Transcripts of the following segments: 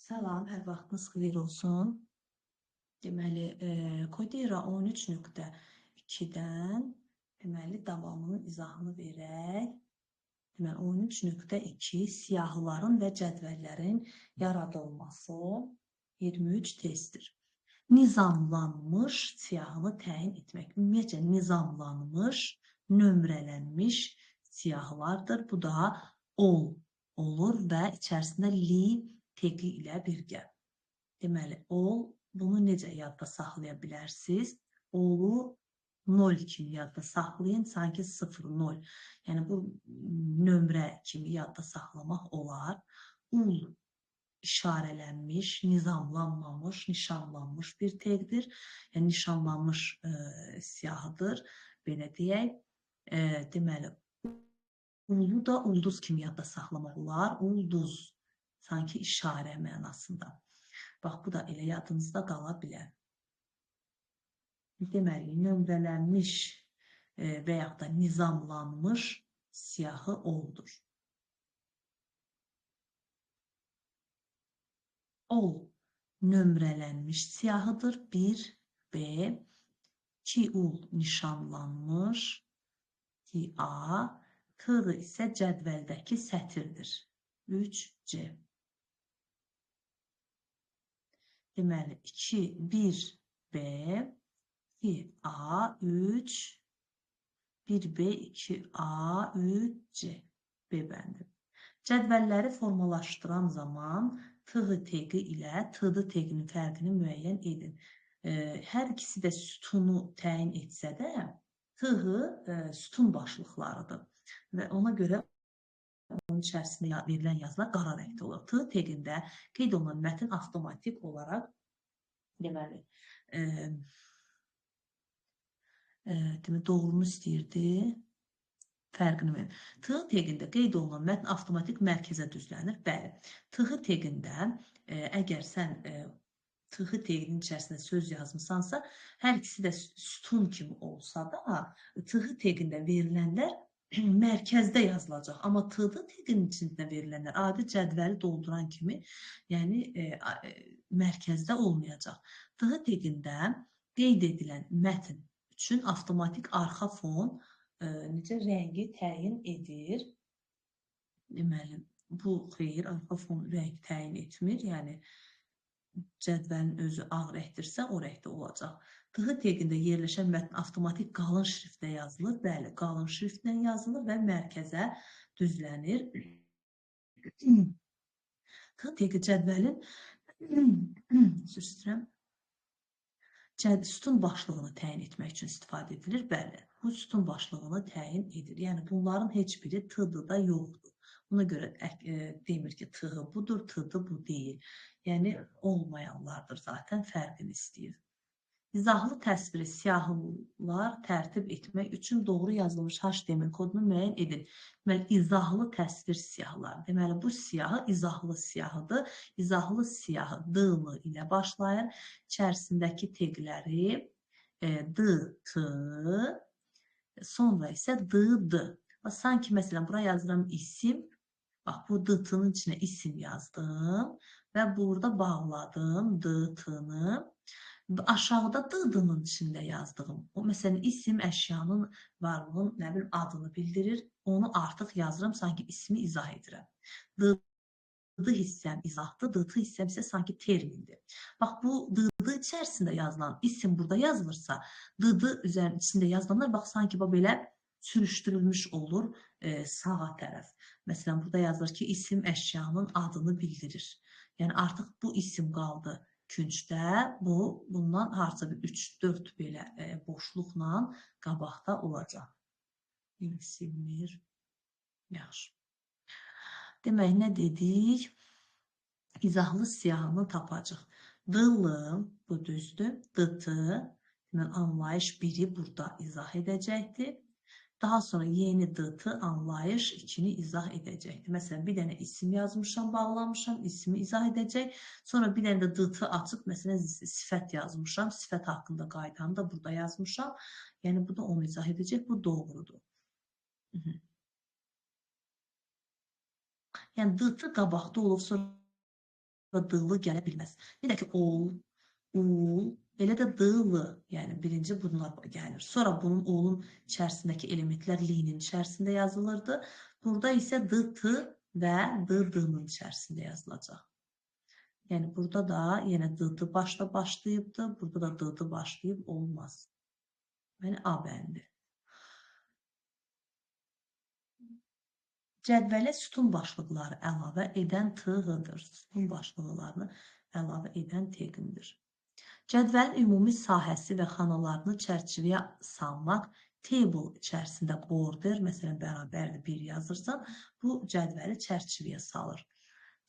Salam, hər vaxtınız xeyir olsun. Deməli, Kodera 13.2-dən deməli davamının izahını verək. Deməli, 13.2 siyahıların və cədvəllərin yaradılması 23 testdir. Nizamlanmış siyahını təyin etmək. Ümumiyyətcə, nizamlanmış, nömrələnmiş siyahılardır. Bu da olur və içərisində li teki ilə birgə. Deməli, bunu necə yadda saxlaya bilərsiniz? Olu 0 kimi yadda saxlayın, sanki 0-0. Yəni, bu nömrə kimi yadda saxlamaq olar. İşarələnmiş, nizamlanmamış, nişanlanmış bir tegdir. Yəni, nişanlanmış siyahıdır, belə deyək. Deməli, ulu da ulduz kimi yadda saxlamaq olar. Ulduz, sanki işarə mənasında. Bax, bu da elə yadınızda qala bilər. Deməli, nömrələnmiş və yaxud da nizamlanmış siyahı oldur. Nömrələnmiş siyahıdır. 1 B, 2 nişanlanmış, 2 A, T isə cədvəldəki sətirdir. 3 C. Deməli, 2, 1 B, 2 A, 3, 1 B, 2 A, 3 C. B bəndi. Cədvəlləri formalaşdıran zaman T tegi ilə T teginin fərqini müəyyən edin. Hər ikisi də sütunu təyin etsə də, T sütun başlıqlarıdır. Və ona görə onun içərisində verilən yazılar qara rəngdə olur. T tegində qeyd olunan mətn avtomatik olaraq deməli, doğrunu istəyirdi. Fərqini verin. T tegində qeyd olunan mətn avtomatik mərkəzə düzlənir. Bəli. T tegində əgər sən T teginin içərisində söz yazmısansa, hər ikisi də sütun kimi olsa da, T tegində verilənlər mərkəzdə yazılacaq. Amma T teginin içində verilənlər adi cədvəli dolduran kimi, yəni mərkəzdə olmayacaq. T tegində qeyd edilən mətn üçün avtomatik arxa fon necə rəngi təyin edir. Deməli, bu xeyir, arxa fon rəng təyin etmir. Yəni, cədvəlin özü ağ rəngdirsə, o rəngdə olacaq. T tegində yerləşən mətn avtomatik qalın şriftlə yazılır. Bəli, qalın şriftlə yazılır və mərkəzə düzlənir. T tegi cədvəlin sütun başlığını təyin etmək üçün istifadə edilir. Bəli, bu sütun başlığını təyin edir. Yəni, bunların heç biri T-dır da yoxdur. Buna görə demir ki, T budur, T-dır, bu deyil. Yəni, olmayanlardır zaten, fərqini istəyir. İzahlı təsviri siyahılar tərtib etmək üçün doğru yazılmış HTML kodunu müəyyən edin. Deməli, izahlı təsvir siyahıları. Deməli, bu siyahı izahlı siyahıdır. İzahlı siyahı D-lı ilə başlayır. İçərisindəki tegləri D, T, sonra isə D. Sanki, məsələn, bura yazıram isim. Bax, bu D-tının içinə isim yazdım və burada bağladım D-tını. Aşağıda D-dının içində yazdığım, o məsələn, isim əşyanın varlığın, nə bilim, adını bildirir. Onu artıq yazıram, sanki ismi izah edirəm. D hissəm izahdır, D hissəm isə sanki termindir. Bax, bu D içərisində yazılan isim burada yazılırsa, D üzərinin içində yazılanlar, bax, sanki belə sürüşdürülmüş olur sağa tərəf. Məsələn, burada yazılır ki, isim əşyanın adını bildirir. Yəni, artıq bu isim qaldı küncdə, bundan harca bir 3-4 belə boşluqla qabaqda olacaq. Silmir. Yaxşı. Demək, nə dedik? İzahlı siyahını tapacaq. D-lı, bu düzdür. D-tı, anlayış 1-i burada izah edəcəkdir. Daha sonra yeni D-tı anlayış 2-ni izah edəcəkdir. Məsələn, bir dənə isim yazmışam, bağlamışam, ismi izah edəcək. Sonra bir dənə də D-tı açıb, məsələn, sifət yazmışam, sifət haqqında qaydanı da burada yazmışam. Yəni, bu da onu izah edəcək, bu doğrudur. Yəni, D-tı qabaqda olub, sonra dılı gələ bilməz. Bir də ki, ol, ul, elə də dılı, yəni birinci bunlar gəlir. Sonra bunun olun içərisindəki elementlər linin içərisində yazılırdı. Burada isə d, t və d, d-nın içərisində yazılacaq. Yəni burada da yenə d başda başlayıbdı, burada da d başlayıb olmaz. Yəni A bəndi. Cədvələ sütun başlıqları əlavə edən t-dır. Sütun başlıqlarını əlavə edən t-dir. Cədvəlin ümumi sahəsi və xanalarını çərçivəyə salmaq, table içərisində border, məsələn, bərabərdir 1 yazırsan, bu cədvəli çərçivəyə salır.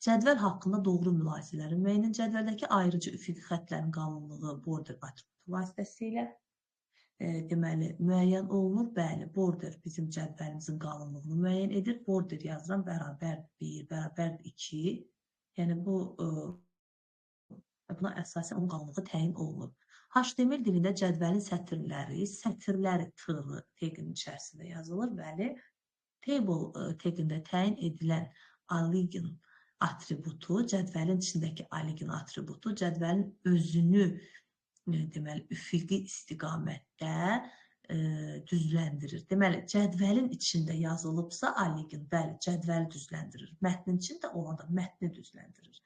Cədvəl haqqında doğru mülahizələri müəyyən edin. Cədvəldəki ayrıcı üfüqi xəttlərin qalınlığı border atributu vasitəsilə deməli, müəyyən olunur. Bəli, border bizim cədvəlimizin qalınlığını müəyyən edir. Border yazıram, bərabər 1, bərabər 2. Yəni, buna əsasən onun qalınlığı təyin olunur. HTML dilində cədvəlin sətirləri tığlı teqin içərisində yazılır. Bəli, table teqində təyin edilən align atributu, cədvəlin içindəki align atributu, cədvəlin özünü deməli, üfüqi istiqamətdə düzləndirir. Deməli, cədvəlin içində yazılıbsa align, bəli, cədvəli düzləndirir. Mətnin içində olan da mətni düzləndirir.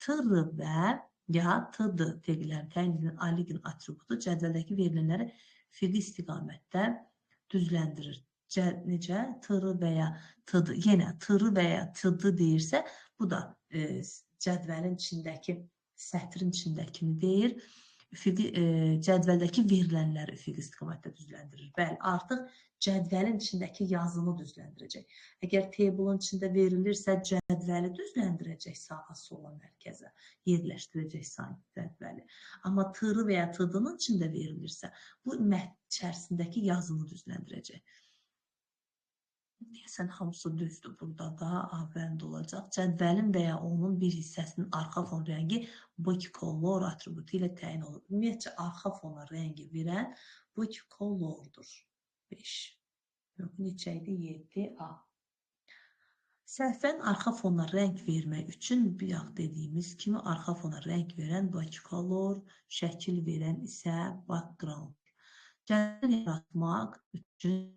TR və ya TD teqlərin təyin edilən align atributu cədvəldəki verilənləri üfüqi istiqamətdə düzləndirir. Necə? TR və ya TD. Yenə TR və ya TD deyirsə, bu da cədvəlin içindəki, sətrin içindəkini deyir. Cədvəldəki verilənləri üfüqi istiqamətdə düzləndirir. Bəli, artıq cədvəlin içindəki yazını düzləndirəcək. Əgər table'ın içində verilirsə, cədvəli düzləndirəcək sağa, sola, mərkəzə, yerləşdirəcək sanki cədvəli. Amma tırı və ya tıdının içində verilirsə, bu mətn içərisindəki yazını düzləndirəcək. Deyəsən, hamısı düzdür. Burada da A bənd olacaq. Cədvəlin və ya onun bir hissəsinin arxa fon rəngi bodycolor atributu ilə təyin olur. Ümumiyyətcə, arxa fona rəngi verən bodycolordur. 5. Neçə idi? 7A. Səhvən arxa fona rəng vermək üçün bir dediyimiz kimi arxa fona rəng verən bodycolor, şəkil verən isə background. Cədvəl yaratmaq üçün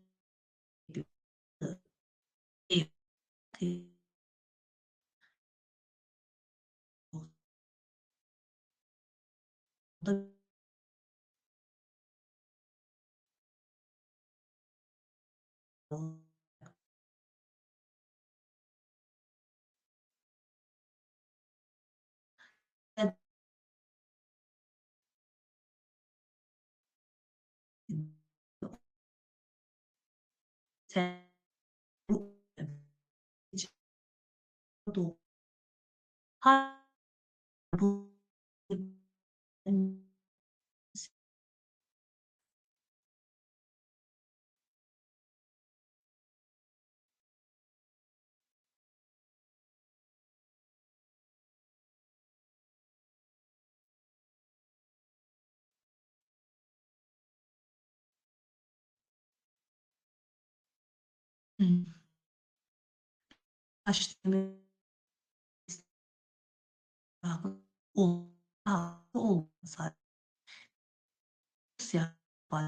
olmasa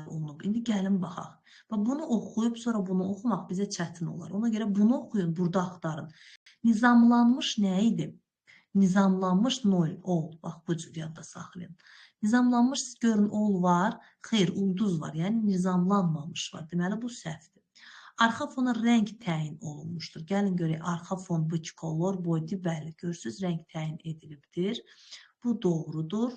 olunub. İndi gəlin baxaq. Bunu oxuyub sonra bunu oxumaq bizə çətin olar. Ona görə bunu oxuyun, burada axtarın. Nizamlanmış nə idi? Nizamlanmış 0, ol. Bax, bu cür yadda saxlayın. Nizamlanmış görün ol var, xeyr, ulduz var. Yəni nizamlanmamış var. Deməli, bu səhvdir. Arxa fona rəng təyin olunmuşdur. Gəlin görək, arxa fon bodycolor, body, bəli, görürsünüz, rəng təyin edilibdir. Bu doğrudur.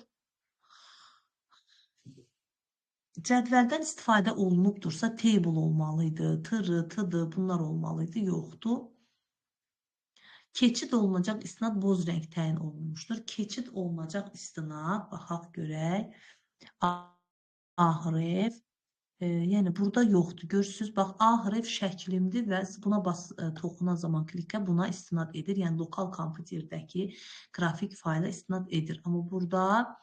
Cədvəldən istifadə olunubdursa, table olmalıydı, tırı, tıdı, bunlar olmalıydı, yoxdur. Keçid olunacaq istinad boz rəng təyin olunmuşdur. Keçid olunacaq istinad, baxaq görək, A hərf, yəni burada yoxdur. Görürsünüz, bax, A hərf şəklimdir və buna toxunan zaman klikə buna istinad edir. Yəni, lokal kompüterdəki qrafik fayla istinad edir. Amma burada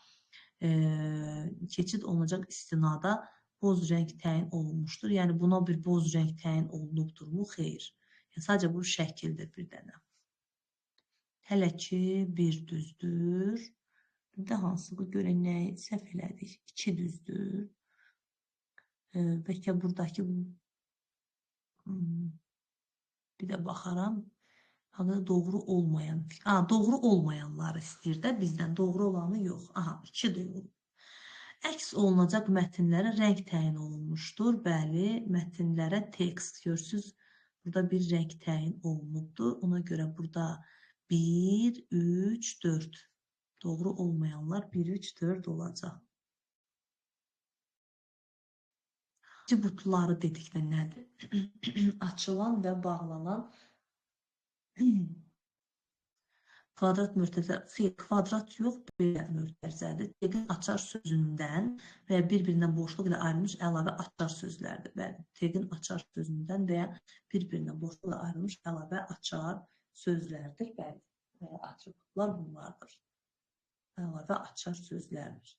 keçid olunacaq istinada boz rəng təyin olunmuşdur. Yəni, buna bir boz rəng təyin olunubdurmu? Xeyr. Yəni, sadəcə bu şəkildir bir dənə. Hələ ki, 1 düzdür. Bir də hansı bu görən nə səhv elədik? 2 düzdür. Bəlkə buradakı bir də baxaram. Halı doğru olmayan. Doğru olmayanları istəyir də bizdən. Doğru olanı yox. Aha, 2 doğru. Əks olunacaq mətnlərə rəng təyin olunmuşdur. Bəli, mətnlərə tekst görürsüz. Burada bir rəng təyin olunubdur. Ona görə burada 1, 3, 4. Doğru olmayanlar 1, 3, 4 olacaq. Butları dedikdə nədir? Açılan və bağlanan kvadrat mötərizə, kvadrat yox, belə mötərizədir. Teqin açar sözündən və ya bir-birindən boşluq ilə ayrılmış əlavə açar sözlərdir. Bəli, teqin açar sözündən və ya bir-birindən boşluq ilə ayrılmış əlavə açar sözlərdir. Bəli, atributlar bunlardır. Əlavə açar sözlərdir.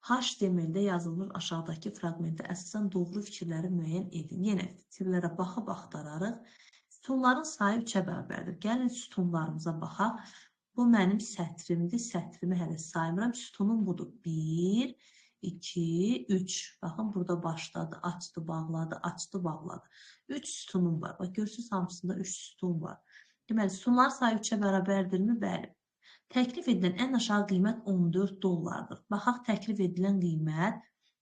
HTML-də yazılmış aşağıdakı fraqmentə əsasən doğru fikirləri müəyyən edin. Yenə fikirlərə baxıb axtararıq. Sütunların sayı 3-ə bərabərdir. Gəlin sütunlarımıza baxaq. Bu mənim sətrimdir. Sətrimi hələ saymıram. Sütunum budur. 1, 2, 3. Baxın, burada başladı, açdı, bağladı, açdı, bağladı. 3 sütunum var. Bax, görürsünüz, hamısında 3 sütun var. Deməli, sütunlar sayı 3-ə bərabərdirmi? Bəli. Təklif edilən ən aşağı qiymət 14 dollardır. Baxaq, təklif edilən qiymət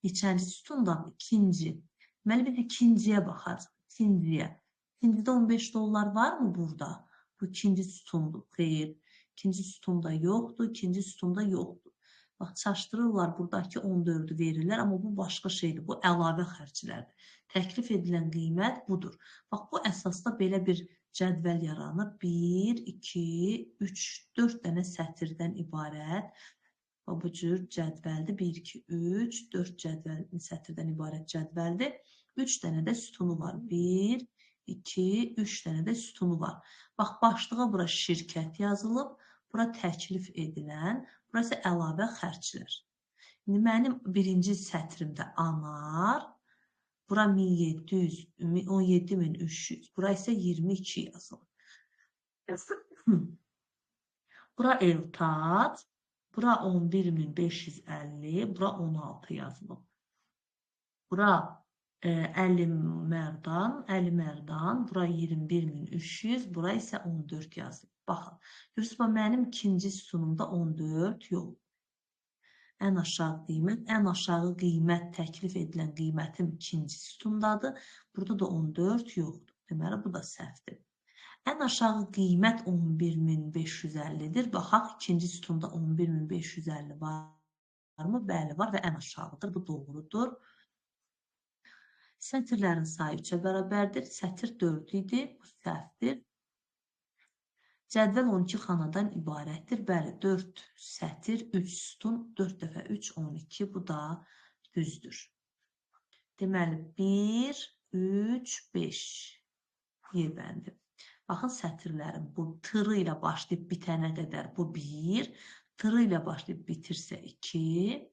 neçənci sütundan? İkinci. Deməli, bir ikinciyə baxarıq. İkinciyə. İkincidə 15 dollar var mı burada? Bu ikinci sütundur. Xeyr. İkinci sütunda yoxdur. İkinci sütunda yoxdur. Bax, çaşdırırlar. Buradakı 14'ü verirlər. Amma bu başqa şeydir. Bu əlavə xərclərdir. Təklif edilən qiymət budur. Bax, bu əsasda belə bir cədvəl yaranır. 1, 2, 3, 4 dənə sətirdən ibarət. Bu cür cədvəldir. 1, 2, 3, 4 cədvəl sətirdən ibarət cədvəldir. 3 dənə də sütunu var. 1, 2, 3 dənə də sütunu var. Bax, başlığa bura şirkət yazılıb. Bura təklif edilən. Burası əlavə xərclər. İndi mənim birinci sətrimdə anar. Bura 1700, 17300. Bura isə 22 yazılır. Bura Eltat. Bura 11550. Bura 16 yazılır. Bura 50 Mərdan. Bura 21300. Bura isə 14 yazılır. Baxın. Görürsünüz, mənim ikinci sütunumda 14 yox. Ən aşağı qiymət təklif edilən qiymətim ikinci sütundadır. Burada da 14 yoxdur. Deməli, bu da səhvdir. Ən aşağı qiymət 11550-dir. Baxaq, ikinci sütunda 11550 varmı? Bəli, var və ən aşağıdır. Bu doğrudur. Sətirlərin sayı 3-ə bərabərdir. Sətir 4 idi. Bu səhvdir. Cədvəl 12 xanadan ibarətdir. Bəli, 4 sətir, 3 sütun, 4 dəfə 3, 12. Bu da düzdür. Deməli, 1, 3, 5 yerbəndi. Baxın, sətirlərim bu tırı ilə başlayıb bitənə qədər bu 1, tırı ilə başlayıb bitirsə 2,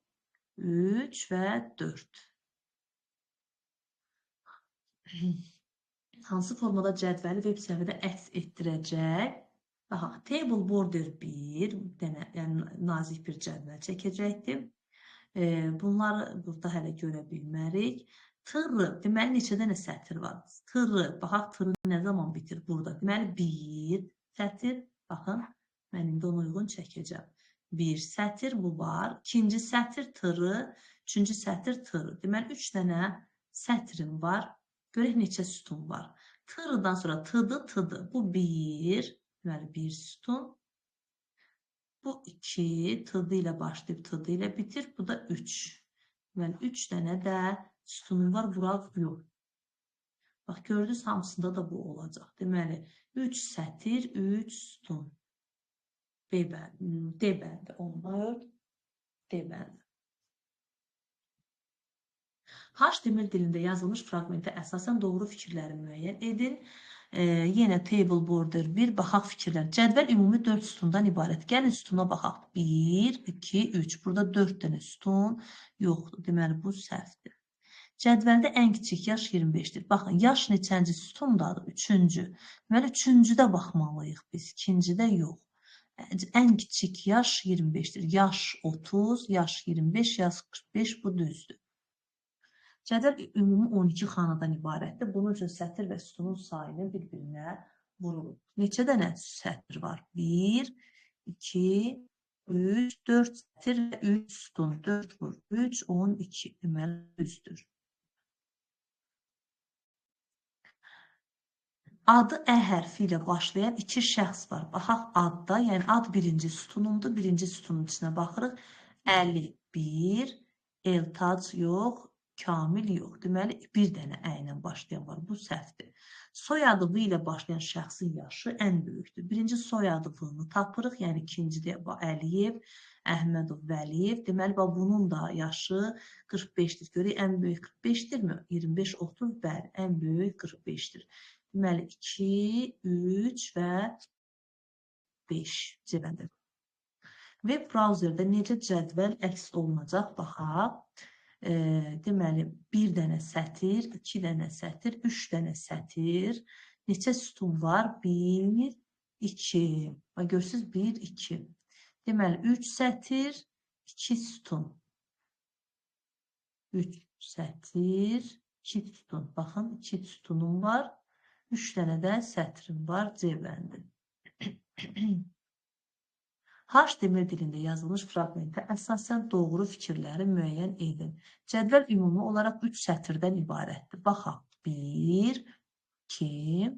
3 və 4. Hansı formada cədvəli veb səhifədə əks etdirəcək? Baxaq, table border 1, yəni nazik bir cədvəl çəkəcəkdim. Bunları burada hələ görə bilmərik. Tırı, deməli neçə dənə sətir var? Tırı, baxaq, tırı nə zaman bitir burada? Deməli 1 sətir, baxın, mən indi ona uyğun çəkəcəm. 1 sətir bu var, ikinci sətir tırı, üçüncü sətir tırı. Deməli 3 dənə sətrim var. Görək neçə sütun var. Tırıdan sonra tıdı. Bu 1. Deməli, 1 sütun. Bu 2, tıdı ilə başlayıb, tıdı ilə bitir. Bu da 3. Deməli, 3 dənə də sütunum var, bura yox. Bax, gördünüz, hamısında da bu olacaq. Deməli, 3 sətir, 3 sütun. D bəndi, 14, D bəndi. HTML dilində yazılmış fraqmentə əsasən doğru fikirləri müəyyən edin. Yenə table border 1, baxaq fikirlər. Cədvəl ümumi 4 sütundan ibarət. Gəlin sütuna baxaq. 1, 2, 3. Burada 4 dənə sütun yoxdur. Deməli, bu səhvdir. Cədvəldə ən kiçik yaş 25-dir. Baxın, yaş neçənci sütundadır? 3-cü. Deməli, 3-cüdə baxmalıyıq biz, 2-cidə yox. Ən kiçik yaş 25-dir. Yaş 30, yaş 25, yaş 45 bu düzdür. Cədvəl ümumi 12 xanadan ibarətdir. Bunun üçün sətir və sütunun sayını bir-birinə vurulur. Neçə dənə sətir var? 1, 2, 3, 4 sətir və 3 sütun. 4 vur 3, 12. Deməli, düzdür. Adı ə hərfi ilə başlayan iki şəxs var. Baxaq adda, yəni ad birinci sütunundur. Birinci sütunun içinə baxırıq. Əli 1, Eltac yox, Kamil yox. Deməli, bir dənə ə ilə başlayan var. Bu səhvdir. Soyadı V ilə başlayan şəxsin yaşı ən böyükdür. Birinci soyadı V-ni tapırıq. Yəni, ikincidə Əliyev, Əhmədov, Vəliyev. Deməli, bunun da yaşı 45-dir. Görək, ən böyük 45-dirmi? 25-30, bəli, ən böyük 45-dir. Deməli, 2, 3 və 5 cəbəndə. Web brauzerdə necə cədvəl əks olunacaq? Baxaq. Deməli, bir dənə sətir, 2 dənə sətir, 3 dənə sətir. Neçə sütun var? 1, 2. Görürsünüz, 1, 2. Deməli, 3 sətir, 2 sütun. 3 sətir, 2 sütun. Baxın, 2 sütunum var. 3 dənə də sətrim var, cəbəndi. HTML dilində yazılmış fraqmentə əsasən doğru fikirləri müəyyən edin. Cədvəl ümumi olaraq 3 sətirdən ibarətdir. Baxaq, 1, 2,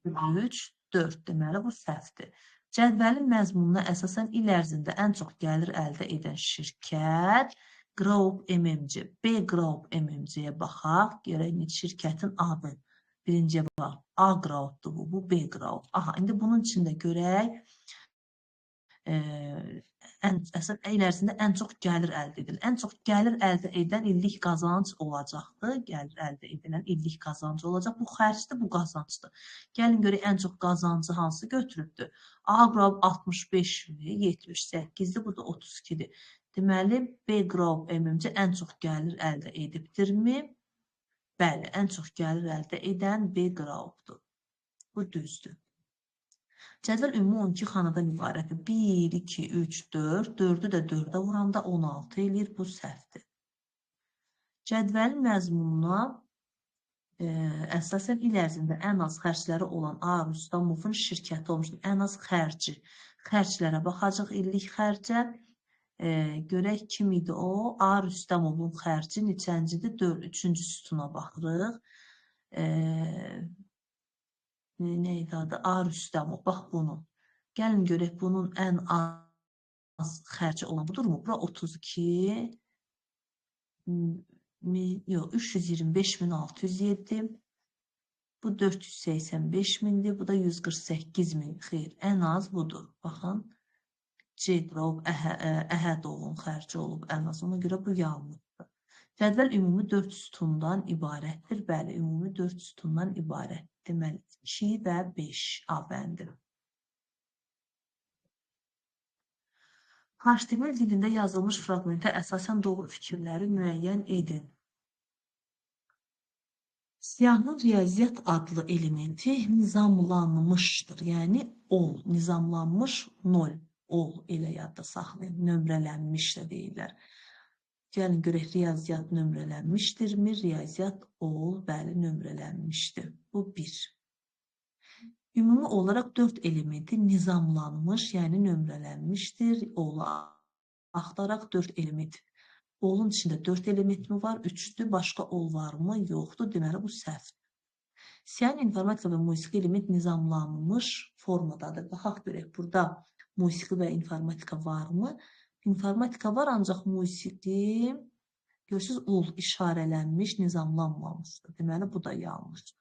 3, 4. Deməli, bu səhvdir. Cədvəlin məzmununa əsasən il ərzində ən çox gəlir əldə edən şirkət Group MMC. B Group MMC-yə baxaq, görək şirkətin adı. Birinciyə bax, A Group'dur bu, bu B Group. Aha, indi bunun içində görək, il ərzində ən çox gəlir əldə edilir. Ən çox gəlir əldə edən illik qazanc olacaqdır. Gəlir əldə edilən illik qazanc olacaq. Bu xərcdir, bu qazancdır. Gəlin görək, ən çox qazancı hansı götürübdür? A Group 65-dir, 78-dir, bu da 32-dir. Deməli, B Group MMC ən çox gəlir əldə edibdirmi? Bəli, ən çox gəlir əldə edən B Group'dur. Bu düzdür. Cədvəl ümumi 12 xanadan ibarətdir. 1, 2, 3, 4. 4-ü də 4-ə vuranda 16 eləyir. Bu səhvdir. Cədvəlin məzmununa əsasən il ərzində ən az xərcləri olan A. Rüstəmovun şirkəti olmuşdur. Ən az xərci. Xərclərə baxacaq, illik xərcə. Görək kim idi o? A. Rüstəmovun xərci neçəncidir? 3-cü sütuna baxırıq. Neydi adı? A. Rüstəmov. Bax bunu. Gəlin görək bunun ən az xərci olan budurmu? Bura 32, yox, 325.607. Bu 485.000'dir. Bu da 148.000. Xeyr, ən az budur. Baxın. C. Group Əhədovun xərci olub ən az. Ona görə bu yanlışdır. Cədvəl ümumi 4 sütundan ibarətdir. Bəli, ümumi 4 sütundan ibarətdir. Deməli, 2 və 5 A bəndi. HTML dilində yazılmış fraqmentə əsasən doğru fikirləri müəyyən edin. Siyahının riyaziyyat adlı elementi nizamlanmışdır. Yəni, ol, nizamlanmış 0, ol elə yadda saxlayın. Nömrələnmiş də deyirlər. Gəlin görək, riyaziyyat nömrələnmişdirmi? Riyaziyyat ol, bəli, nömrələnmişdir. Bu 1. Ümumi olaraq 4 elementi nizamlanmış, yəni nömrələnmişdir. Olu axtaraq 4 element. Olun içində 4 element mi var? 3'dür. Başqa ol varmı? Yoxdur. Deməli, bu səhvdir. Siyahı informatika və musiqi element nizamlanmış formadadır. Baxaq görək, burada musiqi və informatika varmı? İnformatika var, ancaq musiqi, görürsünüz, ol işarələnmiş, nizamlanmamışdır. Deməli, bu da yanlışdır.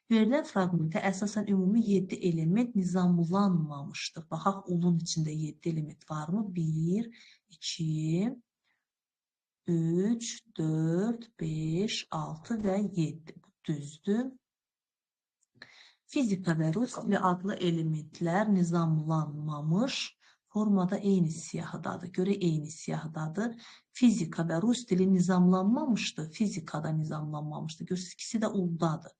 Verilən fraqmentə əsasən ümumi 7 element nizamlanmamışdır. Baxaq, olun içində 7 element varmı? 1, 2, 3, 4, 5, 6 və 7. Bu düzdür. Fizika və rus dili adlı elementlər nizamlanmamış formada eyni siyahıdadır. Görə eyni siyahıdadır. Fizika və rus dili nizamlanmamışdı. Fizikada nizamlanmamışdı. Görürsünüz, ikisi də uldadır.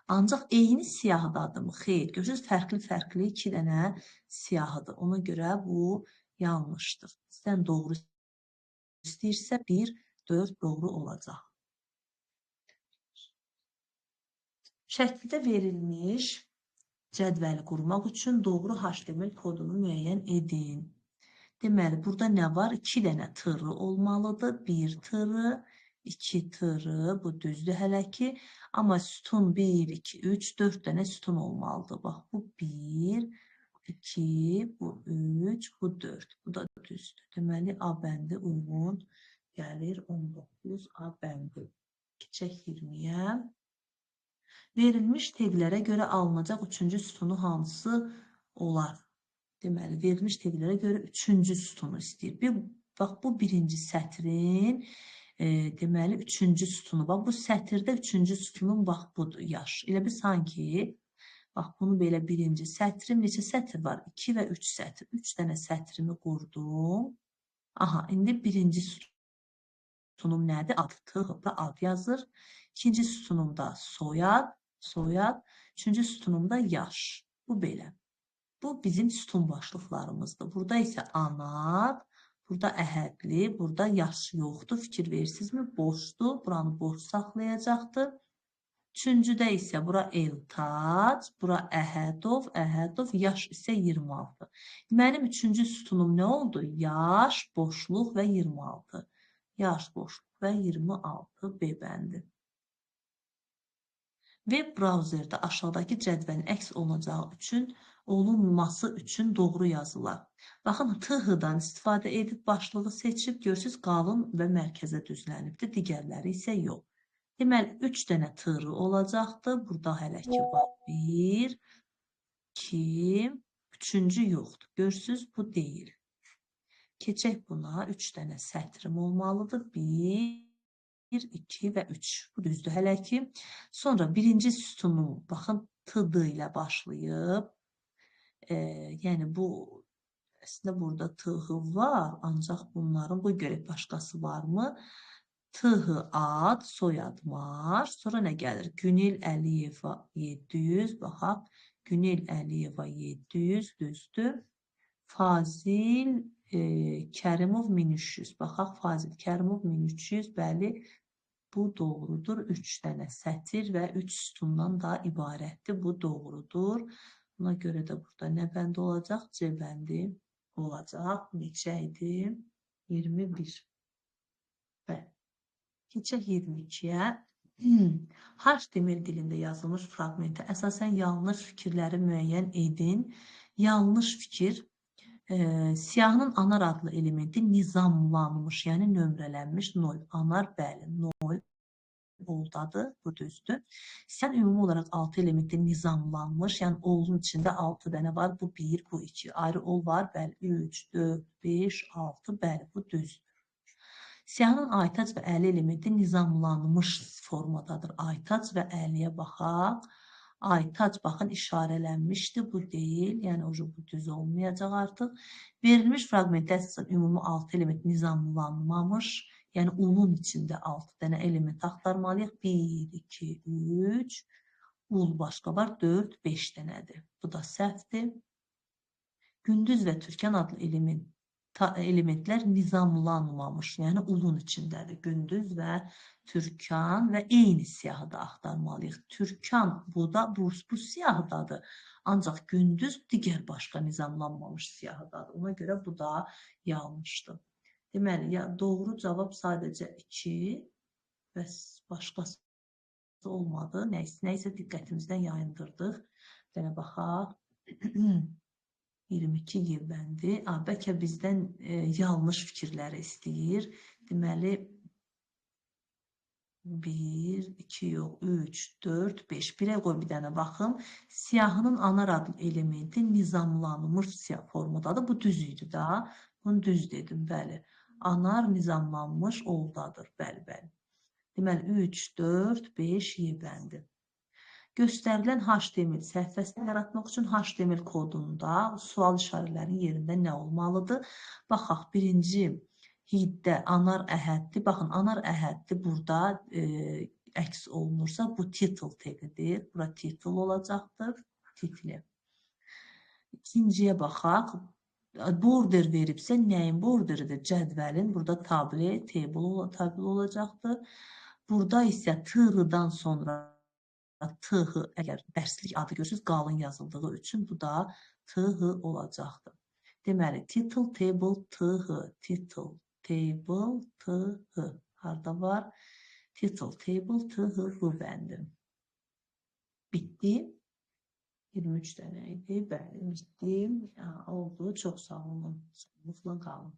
Ancaq eyni siyahıdadırmı? Xeyr. Görürsünüz, fərqli-fərqli iki dənə siyahıdır. Ona görə bu yanlışdır. Sizdən doğru istəyirsə 1, 4 doğru olacaq. Şəkildə verilmiş cədvəli qurmaq üçün doğru HTML kodunu müəyyən edin. Deməli, burada nə var? 2 dənə tırı olmalıdır. 1 tırı, 2 tırı, bu düzdür hələ ki. Amma sütun 1, 2, 3, 4 dənə sütun olmalıdır. Bax, bu 1, 2, bu 3, bu 4. Bu da düzdür. Deməli, A bəndi uyğun gəlir 19 A bəndi. Keçək 20-yə. Verilmiş teqlərə görə alınacaq 3-cü sütunu hansı olar? Deməli, verilmiş teqlərə görə 3-cü sütunu istəyir. Bax, bu birinci sətrin, deməli, 3-cü sütunu. Bax, bu sətirdə 3-cü sütunun, bax, budur, yaş. Elə bir sanki, bax, bunu belə birinci sətrim, neçə sətir var? 2 və 3 sətir. 3 dənə sətrimi qurdum. Aha, indi birinci sütunum nədir? Ad, tığla ad yazır. İkinci sütunumda soyad, soyad. Üçüncü sütunumda yaş. Bu belə. Bu bizim sütun başlıqlarımızdır. Burada isə anad, burada əhədli, burada yaş yoxdur. Fikir verirsinizmi? Boşdur. Buranı boş saxlayacaqdır. Üçüncüdə isə bura eltac, bura əhədov, əhədov, yaş isə 26. Mənim üçüncü sütunum nə oldu? Yaş, boşluq və 26. Yaş, boşluq və 26 B bəndi. Web brauzerdə aşağıdakı cədvəlin əks olunması üçün doğru yazılar. Baxın, TH-dan istifadə edib başlığı seçib, görürsünüz, qalın və mərkəzə düzlənibdir, digərləri isə yox. Deməli, 3 dənə tırı olacaqdır. Burada hələ ki var. 1, 2, üçüncü yoxdur. Görürsünüz, bu deyil. Keçək buna, 3 dənə sətrim olmalıdır. 1, 2 və 3. Bu düzdür hələ ki. Sonra birinci sütunu, baxın, TD ilə başlayıb. Yəni, bu, əslində burada TH var, ancaq bunların, bu görək başqası varmı? TH ad, soyad var. Sonra nə gəlir? Günel Əliyeva 700, baxaq. Günel Əliyeva 700, düzdür. Fazil Kərimov 1300, baxaq. Fazil Kərimov 1300, bəli. Bu doğrudur. 3 dənə sətir və 3 sütundan da ibarətdir. Bu doğrudur. Buna görə də burada nə bəndi olacaq? C bəndi olacaq. Neçə idi? 21. Bəli. Keçək 22-yə. HTML dilində yazılmış fraqmentə əsasən yanlış fikirləri müəyyən edin. Yanlış fikir, siyahının anar adlı elementi nizamlanmış, yəni nömrələnmiş 0. Anar, bəli, 0 oldadır, bu düzdür. Siyahın ümumi olaraq 6 elementi nizamlanmış, yəni olun içində 6 dənə var, bu 1, bu 2. Ayrı ol var, bəli, 3, 4, 5, 6, bəli, bu düzdür. Siyahının aytac və əli elementi nizamlanmış formadadır. Aytac və əliyə baxaq. Aytac, baxın, işarələnmişdir, bu deyil. Yəni, bu düz olmayacaq artıq. Verilmiş fraqmentə əsasən ümumi 6 element nizamlanmamış. Yəni, ulun içində 6 dənə element axtarmalıyıq. 1, 2, 3, ul başqa var, 4, 5 dənədir. Bu da səhvdir. Gündüz və Türkan adlı elementlər nizamlanmamış, yəni ulun içindədir. Gündüz və Türkan və eyni siyahıda axtarmalıyıq. Türkan, bu siyahıdadır. Ancaq gündüz digər başqa nizamlanmamış siyahıdadır. Ona görə bu da yanlışdır. Deməli, doğru cavab sadəcə 2 və başqası olmadı. Nəysə diqqətimizdən yayındırdıq. Dənə baxaq. 22 Y bəndi. Bəlkə bizdən yanlış fikirləri istəyir. Deməli, 1, 2 yox, 3, 4, 5. Birə qoy bir dənə baxım. Siyahının anar adlı elementi nizamlanmış siyah formadadır. Bu düz idi da. Bunu düz dedim, bəli. Anar nizamlanmış oldadır. Bəli, bəli. Deməli, 3, 4, 5 Y bəndi. Göstərilən HTML səhifəsini yaratmaq üçün HTML kodunda sual işarələrinin yerində nə olmalıdır? Baxaq, birinci hiddə anar əhəddir. Baxın, anar əhəddir burada əks olunursa, bu title tagidir. Bura title olacaqdır. Titli. İkinciyə baxaq. Border veribsə, nəyin borderidir? Cədvəlin. Burada table olacaqdır. Burada isə tığdan sonra tığı, əgər dərslik adı görürsünüz, qalın yazıldığı üçün bu da tığı olacaqdır. Deməli, title, table, tığı, title, table, tığı. Harada var? Title, table, tığı, bu bəndim. Bitdi. 23 dənə idi. Bəli, bitdi. Oldu. Çox sağ olun. Sağlıqla qalın.